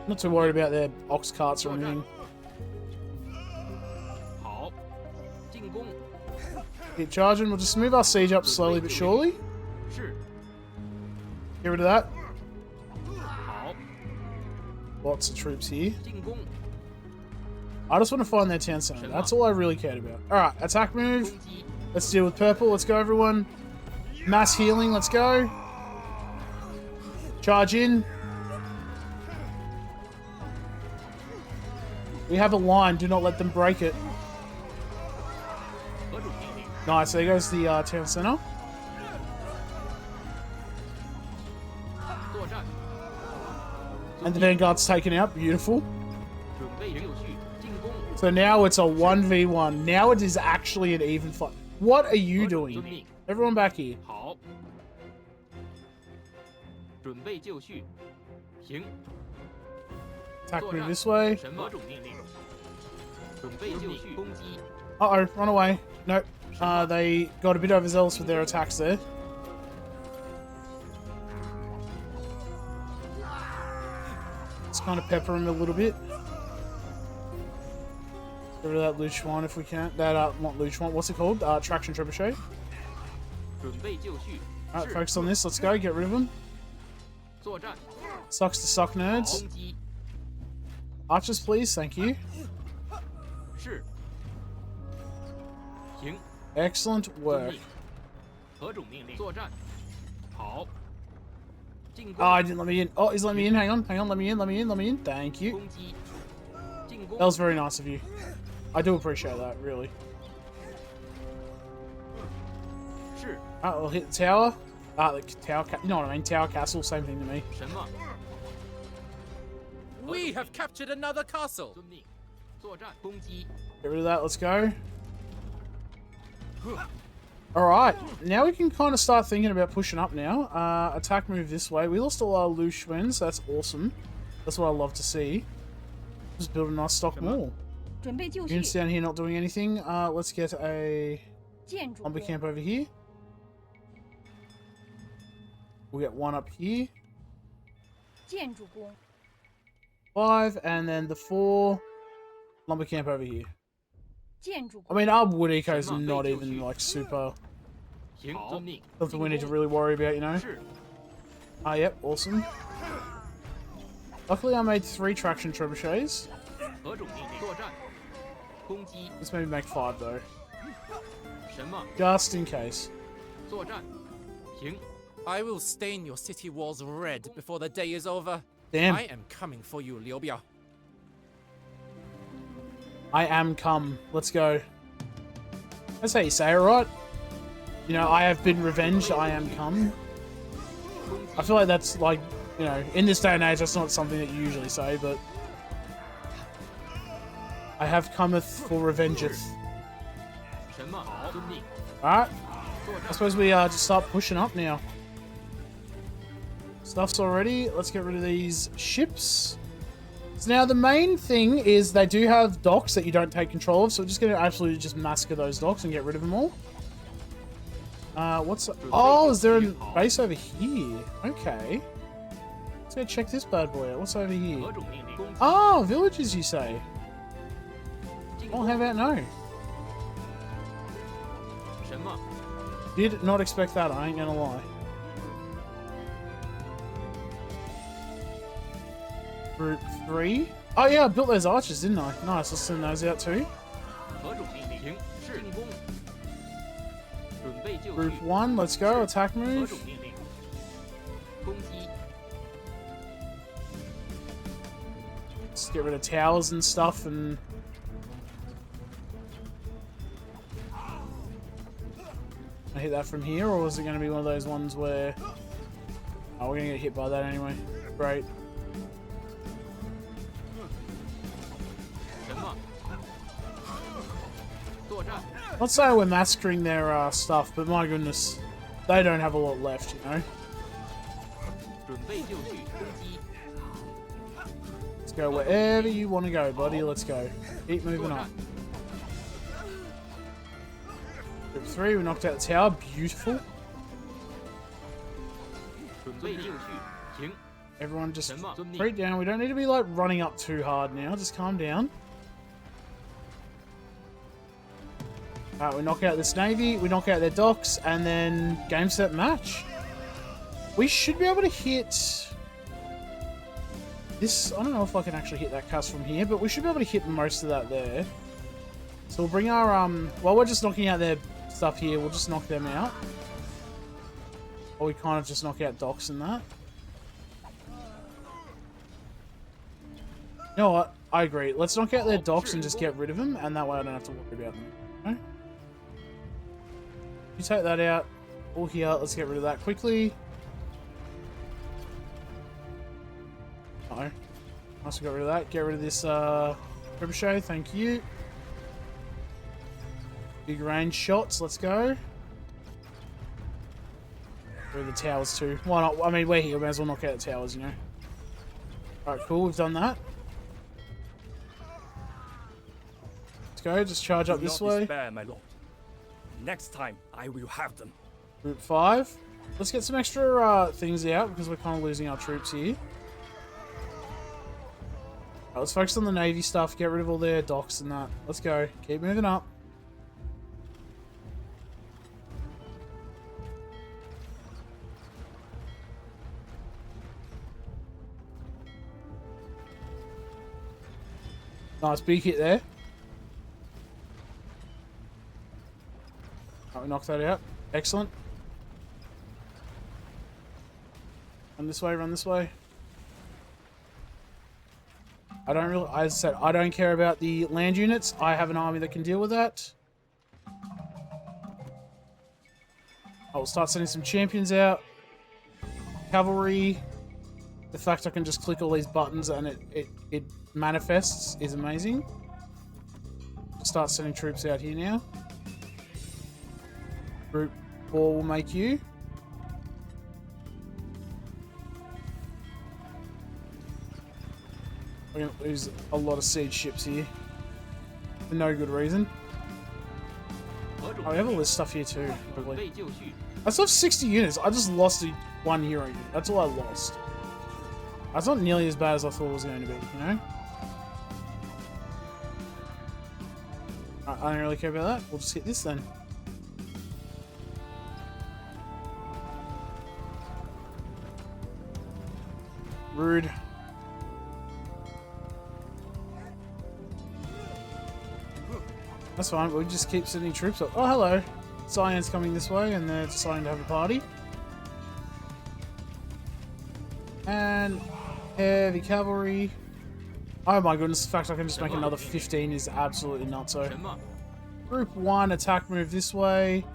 Speaker 1: Not too worried about their ox carts or anything. Keep charging. We'll just move our siege up slowly but surely. Get rid of that. Lots of troops here. I just want to find their town center. That's all I really cared about. Alright, attack move. Let's deal with purple. Let's go, everyone. Mass healing. Let's go. Charge in. We have a line. Do not let them break it. Nice. There goes the town center. And the Vanguard's taken out. Beautiful. So now it's a 1v1. Now it is actually an even fight. What are you doing? Everyone back here.
Speaker 10: 准备就绪，行。
Speaker 1: Attack move this way.
Speaker 10: 什么种命令？准备就绪，攻击。
Speaker 1: Uh-oh, run away. Nope. They got a bit overzealous with their attacks there. Let's kind of pepper him a little bit. Get rid of that Luchuan if we can. That, not Luchuan, what's it called? Traction Trebuchet.
Speaker 10: 准备就绪。
Speaker 1: Alright, focus on this. Let's go. Get rid of him.
Speaker 10: 作战。
Speaker 1: Sucks to suck, nerds.
Speaker 10: 攻击。
Speaker 1: Archers, please. Thank you.
Speaker 10: 是。行。
Speaker 1: Excellent
Speaker 10: 遵
Speaker 1: work.
Speaker 10: 命。何种命令？作战。好。进
Speaker 1: Oh,
Speaker 10: 攻。
Speaker 1: I didn't let me in. Oh, he's let me in. Hang on. Hang on. Let me in. Let me in. Let me in. Thank you.
Speaker 10: 攻击。进攻。
Speaker 1: That was very nice of you. I do appreciate that, really.
Speaker 10: 是。
Speaker 1: Alright, we'll hit the tower. The tower, you know what I mean? Tower castle, same thing to me.
Speaker 10: 什么？
Speaker 3: We have captured another castle.
Speaker 10: 遵命。作战。攻击。
Speaker 1: Get rid of that, let's go. Alright, now we can kind of start thinking about pushing up now. Attack move this way. We lost all our Liu Xuan, so that's awesome. That's what I love to see. Just build a nice stock mall.
Speaker 9: 准备就绪，
Speaker 1: Units down here not doing anything. Let's get a
Speaker 9: 建筑
Speaker 1: lumber
Speaker 9: 工，
Speaker 1: camp over here. We'll get one up here.
Speaker 9: 建筑工，
Speaker 1: 5, and then the 4 lumber camp over here.
Speaker 9: 建筑
Speaker 1: I
Speaker 9: 工，
Speaker 1: mean, our wood eco is not even like super
Speaker 10: 行，遵命。
Speaker 1: something we need to really worry about, you know.
Speaker 10: 是。
Speaker 1: Yep, awesome. Luckily, I made 3 traction trebuchets.
Speaker 10: 何种命令？作战。攻击。
Speaker 1: Let's maybe make 5 though,
Speaker 10: 什么？
Speaker 1: just in case.
Speaker 10: 作战。行。
Speaker 3: I will stain your city walls red before the day is over.
Speaker 1: Damn,
Speaker 3: I am coming for you, Liu Biao.
Speaker 1: I am come. Let's go. That's how you say it, right? You know, I have been revenged. I am come. I feel like that's like, you know, in this day and age, that's not something that you usually say, but I have cometh for revengeth.
Speaker 10: 什么？遵命。
Speaker 1: Alright, I suppose we just start pushing up now. Stuff's already. Let's get rid of these ships. So now the main thing is they do have docks that you don't take control of, so we're just going to absolutely just massacre those docks and get rid of them all. What's... Oh, is there a base over here? Okay. Let's go check this bad boy out. What's over here?
Speaker 10: 何种命令？攻击。
Speaker 1: Oh, villages, you say?
Speaker 10: 进
Speaker 1: Oh,
Speaker 10: 攻。
Speaker 1: how about no?
Speaker 10: 什么？
Speaker 1: Did not expect that, I ain't gonna lie. Group 3. Oh yeah, I built those archers, didn't I? Nice, let's send those out too.
Speaker 10: 何种命令？行。是。进攻。准备就绪。
Speaker 1: Group 1, let's go, attack
Speaker 10: 何
Speaker 1: move.
Speaker 10: 种命令？攻击。
Speaker 1: Let's get rid of towers and stuff and... I hit that from here, or is it going to be one of those ones where... Oh, we're going to get hit by that anyway. Great.
Speaker 10: 什么？作战。
Speaker 1: Not saying we're massacring their stuff, but my goodness, they don't have a lot left, you know?
Speaker 10: 准备就绪。攻击。
Speaker 1: Let's go wherever you want to go, buddy. Let's go. Keep moving up. Group 3, we knocked out the tower. Beautiful.
Speaker 10: 准备就绪。行。
Speaker 1: Everyone just
Speaker 10: 什么？遵命。
Speaker 1: break down. We don't need to be like running up too hard now. Just calm down. Alright, we knock out this navy, we knock out their docks, and then game, set, match. We should be able to hit... This, I don't know if I can actually hit that castle from here, but we should be able to hit most of that there. So we'll bring our, while we're just knocking out their stuff here, we'll just knock them out. Or we kind of just knock out docks and that. You know what? I agree. Let's knock out their docks and just get rid of them, and that way I don't have to worry about them. Okay? You take that out. All here. Let's get rid of that quickly. Uh-oh. Nice, we got rid of that. Get rid of this trebuchet. Thank you. Big range shots. Let's go. Through the towers too. Why not? I mean, we're here. We may as well knock out the towers, you know. Alright, cool. We've done that. Let's go. Just charge up this way.
Speaker 6: Despair, my lord. Next time, I will have them.
Speaker 1: Group 5. Let's get some extra things out because we're kind of losing our troops here. Right, let's focus on the Navy stuff. Get rid of all their docks and that. Let's go. Keep moving up. Nice big hit there. Right, we knocked that out. Excellent. Run this way, run this way. I don't really, as I said, I don't care about the land units. I have an army that can deal with that. I will start sending some champions out. Cavalry. The fact I can just click all these buttons and it manifests is amazing. Start sending troops out here now. Group 4 will make you. We're going to lose a lot of siege ships here. For no good reason. Oh, we have all this stuff here too. Probably. I still have 60 units. I just lost one hero unit. That's all I lost. That's not nearly as bad as I thought it was going to be, you know? I don't really care about that. We'll just hit this then. Rude. That's fine, we'll just keep sending troops up. Oh, hello. Cyan's coming this way and they're deciding to have a party. And heavy cavalry. Oh my goodness, the fact I can just make another 15 is absolutely nutso. Group 1, attack move this way.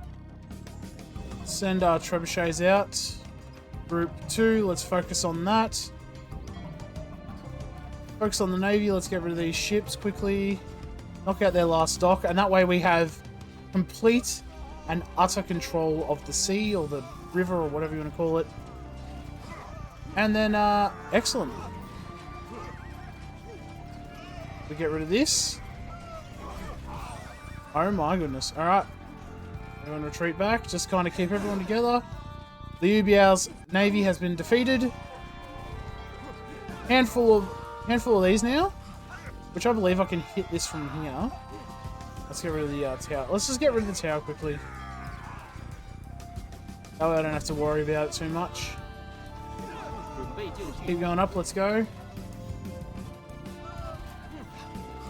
Speaker 1: Send our trebuchets out. Group 2, let's focus on that. Focus on the Navy, let's get rid of these ships quickly. Knock out their last dock, and that way we have complete and utter control of the sea, or the river, or whatever you want to call it. And then, excellent. We get rid of this. Oh my goodness. Alright. Everyone retreat back. Just kind of keep everyone together. Liu Biao's navy has been defeated. Handful of these now. Which I believe I can hit this from here. Let's get rid of the tower. Let's just get rid of the tower quickly. That way I don't have to worry about it too much. Keep going up, let's go.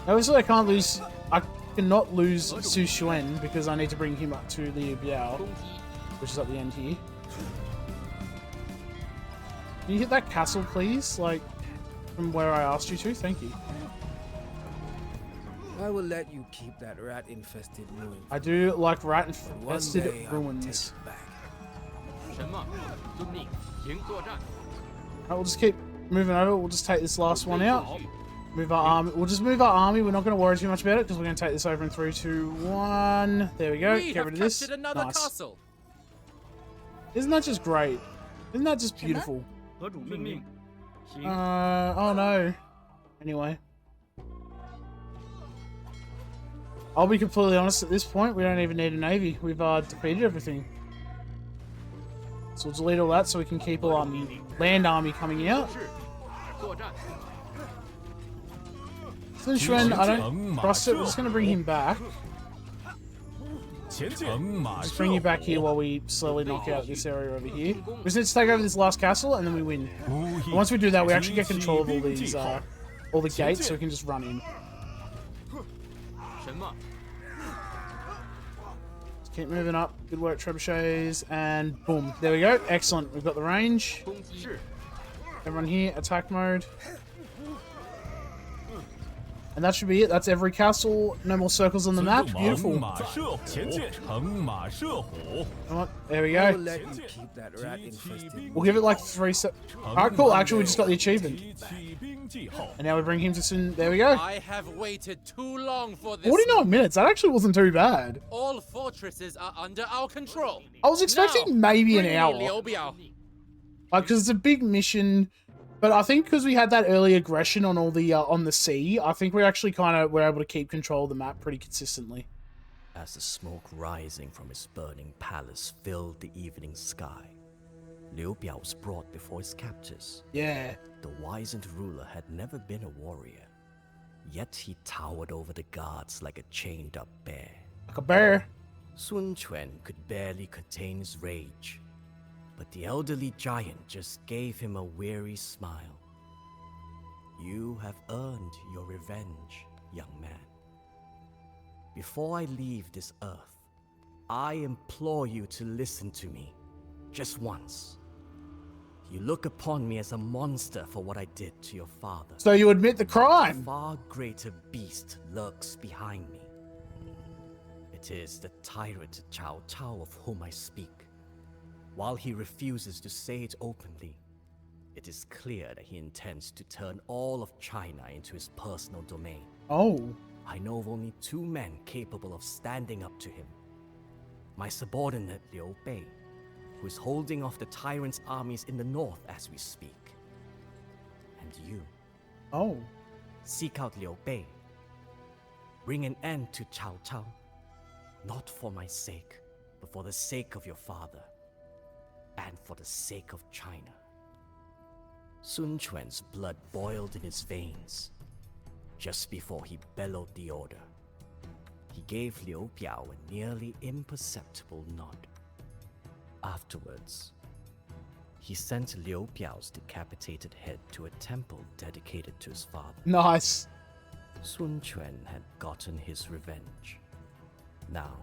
Speaker 1: Obviously I can't lose, I cannot lose Su Xuan because I need to bring him up to Liu Biao, which is at the end here. Can you hit that castle please? Like, from where I asked you to? Thank you.
Speaker 5: I will let you keep that rat-infested ruin.
Speaker 1: I do like rat-infested ruins. Alright, we'll just keep moving over. We'll just take this last one out. Move our army. We'll just move our army. We're not going to worry too much about it because we're going to take this over in 3, 2, 1. There we go. Get rid of this. Nice.
Speaker 3: Castle.
Speaker 1: Isn't that just great? Isn't that just beautiful? Oh no. Anyway. I'll be completely honest, at this point, we don't even need a navy. We've defeated everything. So we'll delete all that so we can keep our land army coming out. Sun Xuan, I don't trust it. We're just going to bring him back. Just bring you back here while we slowly knock out this area over here. We just need to take over this last castle and then we win. And once we do that, we actually get control of all these, all the gates, so we can just run in. Just keep moving up. Good work, trebuchets, and boom. There we go. Excellent. We've got the range. Everyone here, attack mode. And that should be it. That's every castle. No more circles on the map. Beautiful. There we go. We'll give it like 3 Alright, cool. Actually, we just got the achievement. And now we bring him to Sun. There we go.
Speaker 3: I have waited too long for this.
Speaker 1: 49 minutes. That actually wasn't too bad.
Speaker 3: All fortresses are under our control.
Speaker 1: I was expecting
Speaker 3: Now,
Speaker 1: maybe an
Speaker 3: bring me
Speaker 1: hour.
Speaker 3: Liu Biao.
Speaker 1: Like, because it's a big mission. But I think because we had that early aggression on all the on the sea, I think we actually kind of were able to keep control of the map pretty consistently.
Speaker 2: As the smoke rising from his burning palace filled the evening sky, Liu Biao was brought before his captors.
Speaker 1: Yeah.
Speaker 2: The wizened ruler had never been a warrior, yet he towered over the guards like a chained-up bear.
Speaker 1: Like a bear.
Speaker 2: Sun Quan could barely contain his rage, but the elderly giant just gave him a weary smile. You have earned your revenge, young man. Before I leave this earth, I implore you to listen to me, just once. You look upon me as a monster for what I did to your father.
Speaker 1: So you admit the
Speaker 2: A
Speaker 1: crime?
Speaker 2: far greater beast lurks behind me. It is the tyrant Cao Cao of whom I speak. While he refuses to say it openly, it is clear that he intends to turn all of China into his personal domain.
Speaker 1: Oh.
Speaker 2: I know of only two men capable of standing up to him. My subordinate Liu Bei, who is holding off the tyrant's armies in the north as we speak. And you.
Speaker 1: Oh.
Speaker 2: Seek out Liu Bei. Bring an end to Cao Cao. Not for my sake, but for the sake of your father. And for the sake of China. Sun Quan's blood boiled in his veins. Just before he bellowed the order, he gave Liu Biao a nearly imperceptible nod. Afterwards, he sent Liu Biao's decapitated head to a temple dedicated to his father.
Speaker 1: Nice.
Speaker 2: Sun Quan had gotten his revenge. Now,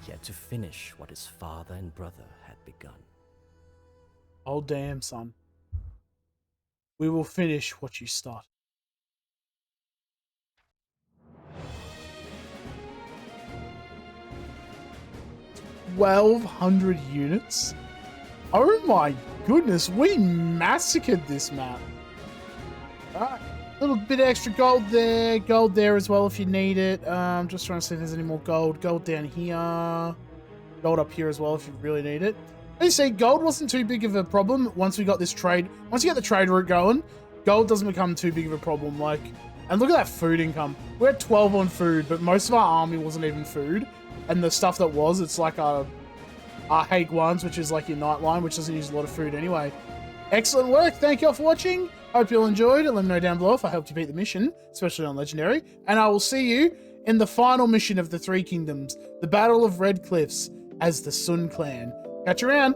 Speaker 2: he had to finish what his father and brother had begun.
Speaker 1: Oh, damn, son. We will finish what you start. 1,200 units? Oh my goodness, we massacred this map. Alright, a little bit extra gold there as well if you need it. Just trying to see if there's any more gold. Gold down here. Gold up here as well if you really need it. As you see, gold wasn't too big of a problem once we got this trade. Once you get the trade route going, gold doesn't become too big of a problem. Like, and look at that food income. We're at 12 on food, but most of our army wasn't even food. And the stuff that was, it's like our Hague ones, which is like your Nightline, which doesn't use a lot of food anyway. Excellent work. Thank you all for watching. Hope you all enjoyed. Let me know down below if I helped you beat the mission, especially on Legendary. And I will see you in the final mission of the Three Kingdoms, the Battle of Red Cliffs, as the Sun Clan. Catch you around.